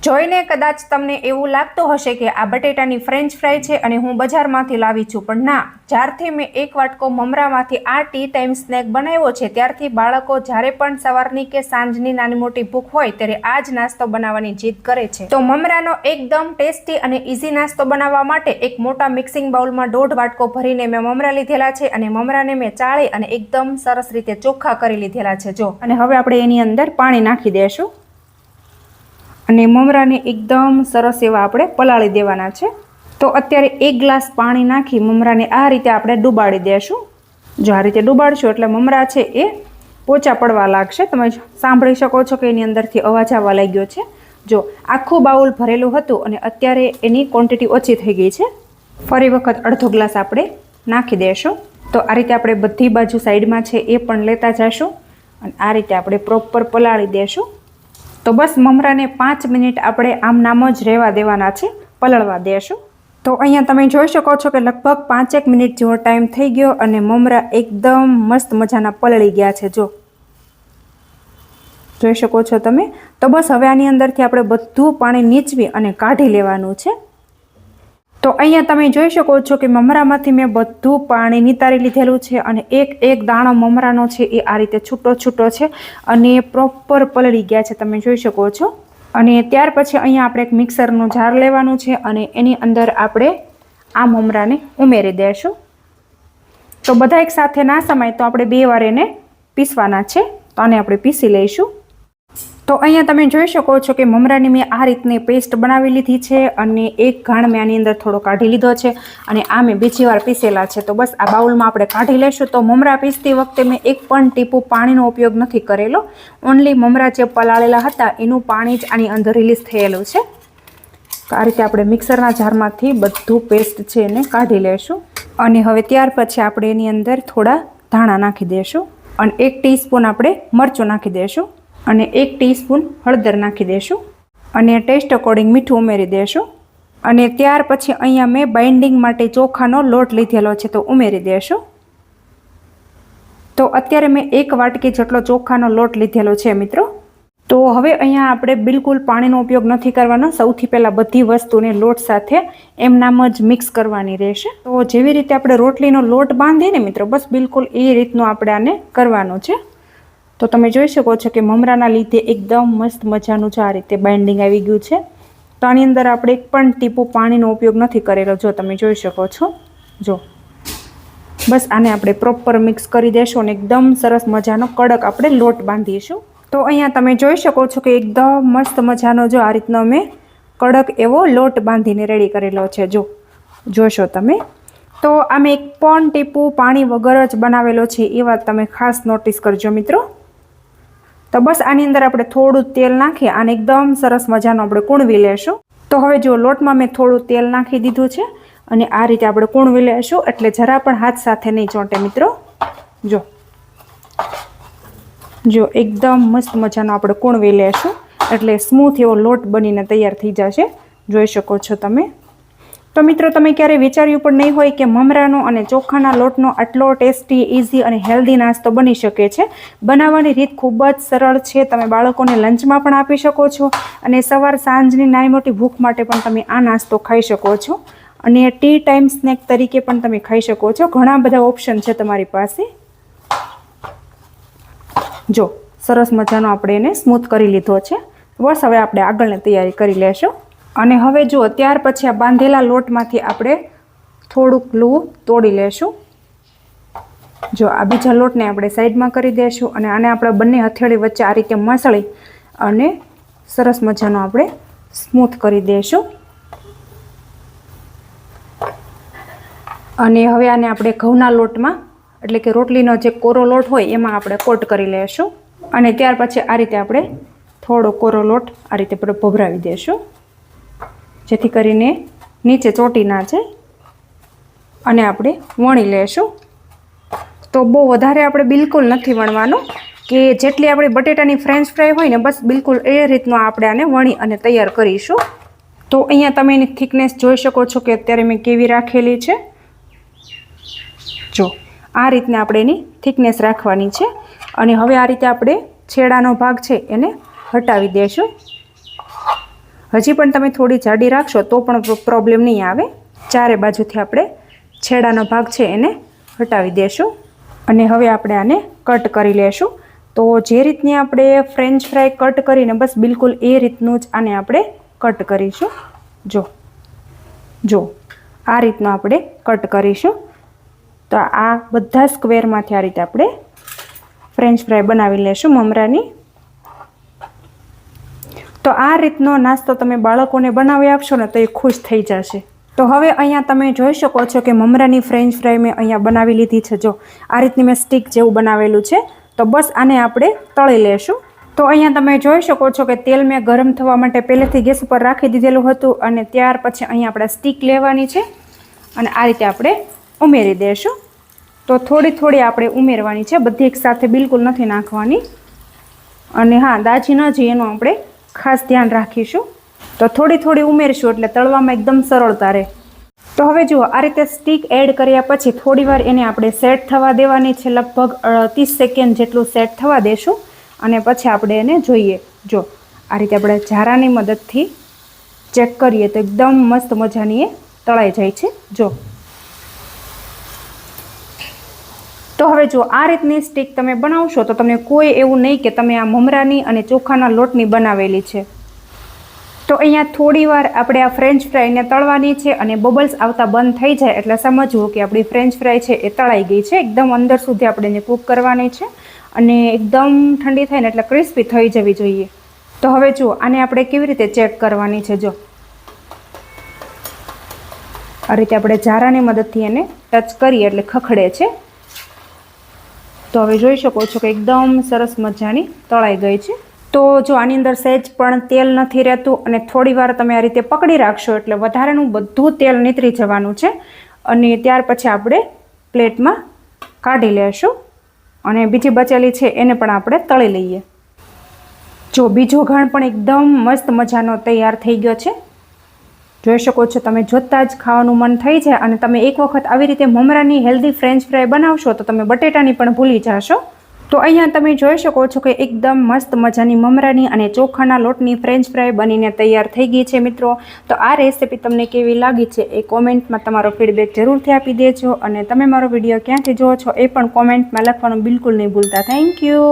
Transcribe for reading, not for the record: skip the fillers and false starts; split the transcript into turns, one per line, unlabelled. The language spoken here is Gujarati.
જોઈને કદાચ તમને એવું લાગતું હશે કે આ બટેટાની ફ્રેન્ચ ફ્રાય છે અને હું બજારમાંથી લાવી છું, પણ ના, જ્યારથી મેં એક વાટકો મમરામાંથી આ ટી ટાઈમ સ્નેક બનાવ્યો છે ત્યારથી બાળકો જ્યારે પણ સવારની કે સાંજની નાની મોટી ભૂખ હોય ત્યારે આ જ નાસ્તો બનાવવાની જીદ કરે છે। તો મમરાનો એકદમ ટેસ્ટી અને ઇઝી નાસ્તો બનાવવા માટે એક મોટા મિક્સિંગ બાઉલમાં 1.5 વાટકો ભરીને મેં મમરા લીધેલા છે અને મમરાને મેં ચાળી અને એકદમ સરસ રીતે ચોખ્ખા કરી લીધેલા છે। જો, અને હવે આપણે એની અંદર પાણી નાખી દઈશું અને મમરાને એકદમ સરસ એવા આપણે પલાળી દેવાના છે। તો અત્યારે 1 ગ્લાસ પાણી નાખી મમરાને આ રીતે આપણે ડુબાડી દેશું। જો આ રીતે ડુબાડશું એટલે મમરા છે એ પોચા પડવા લાગશે। તમે સાંભળી શકો છો કે એની અંદરથી અવાજ આવવા લાગ્યો છે। જો આખું બાઉલ ભરેલું હતું અને અત્યારે એની ક્વોન્ટિટી ઓછી થઈ ગઈ છે। ફરી વખત અડધો ગ્લાસ આપણે નાખી દઈશું। તો આ રીતે આપણે બધી બાજુ સાઈડમાં છે એ પણ લેતા જઈશું અને આ રીતે આપણે પ્રોપર પલાળી દઈશું। તો બસ મમરાને 5 મિનિટ આપણે આમ નામ જ રહેવા દેવાના છે, પલળવા દેશું। તો અહીંયા તમે જોઈ શકો છો કે લગભગ 5 મિનિટ જેવો ટાઈમ થઈ ગયો અને મમરા એકદમ મસ્ત મજાના પલળી ગયા છે। જો જોઈ શકો છો તમે। તો બસ હવે આની અંદરથી આપણે બધું પાણી નીચવી અને કાઢી લેવાનું છે। તો અહીંયા તમે જોઈ શકો છો કે મમરામાંથી મેં બધું પાણી નિતારી લીધેલું છે અને એક દાણો મમરાનો છે એ આ રીતે છૂટો છૂટો છે અને પ્રોપર પલળી ગયા છે, તમે જોઈ શકો છો। અને ત્યાર પછી અહીંયા આપણે એક મિક્સરનો જાર લેવાનું છે અને એની અંદર આપણે આ મમરાને ઉમેરી દઈશું। તો બધા એક સાથે ના સમાય તો આપણે 2 વાર એને પીસવાના છે, તો આને આપણે પીસી લઈશું। તો અહીંયા તમે જોઈ શકો છો કે મમરાની મેં આ રીતની પેસ્ટ બનાવી લીધી છે અને એક ઘાણ મેં આની અંદર થોડો કાઢી લીધો છે અને આ મેં બીજી વાર પીસેલા છે। તો બસ આ બાઉલમાં આપણે કાઢી લઈશું। તો મમરા પીસતી વખતે મેં એક પણ ટીપું પાણીનો ઉપયોગ નથી કરેલો, ઓનલી મમરા જે પલાળેલા હતા એનું પાણી જ આની અંદર રિલીઝ થયેલું છે। તો આ રીતે આપણે મિક્સરના જારમાંથી બધું પેસ્ટ છે એને કાઢી લઈશું અને હવે ત્યાર પછી આપણે એની અંદર થોડા ધાણા નાખી દઈશું અને 1 ટીસ્પૂન આપણે મરચું નાખી દઈશું અને 1 ટીસ્પૂન હળદર નાખી દઈશું અને ટેસ્ટ અકોર્ડિંગ મીઠું ઉમેરી દઈશું અને ત્યાર પછી અહીંયા મેં બાઇન્ડિંગ માટે ચોખાનો લોટ લીધેલો છે તો ઉમેરી દઈશું। તો અત્યારે મેં 1 વાટકી જેટલો ચોખાનો લોટ લીધેલો છે મિત્રો। તો હવે અહીંયા આપણે બિલકુલ પાણીનો ઉપયોગ નથી કરવાનો, સૌથી પહેલાં બધી વસ્તુને લોટ સાથે એમનામ જ મિક્સ કરવાની રહેશે। તો જેવી રીતે આપણે રોટલીનો લોટ બાંધીએ ને મિત્રો, બસ બિલકુલ એ રીતનું આપણે આને કરવાનું છે। તો તમે જોઈ શકો છો કે મમરાના લીધે એકદમ મસ્ત મજાનું જ આ રીતે બાઇન્ડિંગ આવી ગયું છે। તો આની અંદર આપણે એક પણ ટીપું પાણીનો ઉપયોગ નથી કરેલો, જો તમે જોઈ શકો છો। જો બસ આને આપણે પ્રોપર મિક્સ કરી દઈશું અને એકદમ સરસ મજાનો કડક આપણે લોટ બાંધીશું। તો અહીંયા તમે જોઈ શકો છો કે એકદમ મસ્ત મજાનો જો આ રીતનો મેં કડક એવો લોટ બાંધીને રેડી કરેલો છે, જો જોશો તમે। તો આમે એક પણ ટીપું પાણી વગર જ બનાવેલો છે એ વાત તમે ખાસ નોટિસ કરજો મિત્રો। તો બસ આની અંદર આપણે થોડું તેલ નાખી આને એકદમ સરસ મજાનો આપણે કૂણવી લેશું। તો હવે જો લોટમાં મેં થોડું તેલ નાખી દીધું છે અને આ રીતે આપણે કૂણવી લેશું એટલે જરા પણ હાથ સાથે નહીં ચોંટે મિત્રો। જો એકદમ મસ્ત મજાનો આપણે કૂણવી લેશું એટલે સ્મૂથ એવો લોટ બનીને તૈયાર થઈ જશે, જોઈ શકો છો તમે। તો મિત્રો તમે ક્યારેય વિચાર્યું પણ નહીં હોય કે મમરાનો અને ચોખાના લોટનો આટલો ટેસ્ટી, ઇઝી અને હેલ્ધી નાસ્તો બની શકે છે। બનાવવાની રીત ખૂબ જ સરળ છે, તમે બાળકોને લંચમાં પણ આપી શકો છો અને સવાર સાંજની નાની મોટી ભૂખ માટે પણ તમે આ નાસ્તો ખાઈ શકો છો અને ટી ટાઈમ સ્નેક તરીકે પણ તમે ખાઈ શકો છો। ઘણા બધા ઓપ્શન છે તમારી પાસે। જો સરસ મજાનો આપણે એને સ્મૂથ કરી લીધો છે, બસ હવે આપણે આગળની તૈયારી કરી લેશું અને હવે જો ત્યાર પછી આ બાંધેલા લોટમાંથી આપણે થોડુંક લૂ તોડી લેશું। જો આ બીજા લોટને આપણે સાઈડમાં કરી દઈશું અને આને આપણે બંને હથેળી વચ્ચે આ રીતે મસળી અને સરસ મજાનો આપણે સ્મૂથ કરી દઈશું અને હવે આને આપણે ઘઉંના લોટમાં એટલે કે રોટલીનો જે કોરો લોટ હોય એમાં આપણે કોટ કરી લઈશું અને ત્યાર પછી આ રીતે આપણે થોડો કોરો લોટ આ રીતે આપણે ભભરાવી દઈશું જેથી કરીને નીચે ચોંટી ના જાય અને આપણે વણી લેશું। તો બહુ વધારે આપણે બિલકુલ નથી વણવાનું કે જેટલી આપણી બટેટાની ફ્રેન્ચ ફ્રાય હોય ને બસ બિલકુલ એ રીતનું આપણે આને વણી અને તૈયાર કરીશું। તો અહીંયા તમે એની થિકનેસ જોઈ શકો છો કે અત્યારે મેં કેવી રાખેલી છે। જો આ રીતને આપણે એની થિકનેસ રાખવાની છે અને હવે આ રીતે આપણે છેડાનો ભાગ છે એને હટાવી દઈશું। હજી પણ તમે થોડી જાડી રાખશો તો પણ પ્રોબ્લેમ નહીં આવે. ચારે બાજુથી આપણે છેડાનો ભાગ છે એને હટાવી દેશું અને હવે આપણે આને કટ કરી લેશું. તો જે રીતની આપણે ફ્રેન્ચ ફ્રાય કટ કરીને બસ બિલકુલ એ રીતનું જ આને આપણે કટ કરીશું. જો આ રીતનું આપણે કટ કરીશું. તો આ બધા સ્ક્વેરમાંથી આ રીતે આપણે ફ્રેન્ચ ફ્રાય બનાવી લેશું મમરાની. તો આ રીતનો નાસ્તો તમે બાળકોને બનાવી આપશો ને તો એ ખુશ થઈ જશે. તો હવે અહીંયા તમે જોઈ શકો છો કે મમરાની ફ્રેન્ચ ફ્રાય મેં અહીંયા બનાવી લીધી છે. જો આ રીતની મેં સ્ટીક જેવું બનાવેલું છે. તો બસ આને આપણે તળી લેશું. તો અહીંયા તમે જોઈ શકો છો કે તેલ મેં ગરમ થવા માટે પહેલેથી ગેસ ઉપર રાખી દીધેલું હતું અને ત્યાર પછી અહીંયા આપણે સ્ટીક લેવાની છે અને આ રીતે આપણે ઉમેરી દઈશું. તો થોડી થોડી આપણે ઉમેરવાની છે, બધી એક સાથે બિલકુલ નથી નાખવાની. અને હા, દાજી ન જઈએ એનું આપણે ખાસ ધ્યાન રાખીશું. તો થોડી થોડી ઉમેરશું એટલે તળવામાં એકદમ સરળતા રહે. તો હવે જુઓ, આ રીતે સ્ટીક એડ કર્યા પછી થોડીવાર એને આપણે સેટ થવા દેવાની છે. લગભગ 30 સેકન્ડ જેટલું સેટ થવા દેશું અને પછી આપણે એને જોઈએ. જો આ રીતે આપણે ઝારાની મદદથી ચેક કરીએ તો એકદમ મસ્ત મજાની એ તળાઈ જાય છે. જો તો હવે જો આ રીતની સ્ટીક તમે બનાવશો તો તમને કોઈ એવું નહીં કે તમે આ મમરાની અને ચોખાના લોટની બનાવેલી છે. તો અહીંયા થોડી વાર આપણે આ ફ્રેન્ચ ફ્રાયને તળવાની છે અને બબલ્સ આવતા બંધ થઈ જાય એટલે સમજવું કે આપણી ફ્રેન્ચ ફ્રાય છે એ તળાઈ ગઈ છે. એકદમ અંદર સુધી આપણે એને કૂક કરવાની છે અને એકદમ ઠંડી થાય ને એટલે ક્રિસ્પી થઈ જવી જોઈએ. તો હવે જુઓ, આને આપણે કેવી રીતે ચેક કરવાની છે. જો આ રીતે આપણે ઝારાની મદદથી એને ટચ કરીએ એટલે ખખડે છે. તો હવે જોઈ શકો છો કે એકદમ સરસ મજાની તળાઈ ગઈ છે. તો જો આની અંદર સહેજ પણ તેલ નથી રહેતું અને થોડી વાર તમે આ રીતે પકડી રાખશો એટલે વધારાનું બધું તેલ નીતરી જવાનું છે અને ત્યાર પછી આપણે પ્લેટમાં કાઢી લેશું અને બીજી બચેલી છે એને પણ આપણે તળી લઈએ. જો બીજો ઘાણ પણ એકદમ મસ્ત મજાનો તૈયાર થઈ ગયો છે. જોઈ શકો છો, તમે જોતાં જ ખાવાનું મન થઈ જાય અને તમે એક વખત આવી રીતે મમરાની હેલ્ધી ફ્રેન્ચ ફ્રાય બનાવશો તો તમે બટેટાની પણ ભૂલી જશો. તો અહીંયા તમે જોઈ શકો છો કે એકદમ મસ્ત મજાની મમરાની અને ચોખાના લોટની ફ્રેન્ચ ફ્રાય બનીને તૈયાર થઈ ગઈ છે મિત્રો. તો આ રેસીપી તમને કેવી લાગી છે એ કોમેન્ટમાં તમારો ફીડબેક જરૂરથી આપી દેજો અને તમે મારો વિડીયો ક્યાંથી જુઓ છો એ પણ કોમેન્ટમાં લખવાનું બિલકુલ નહીં ભૂલતા. Thank you.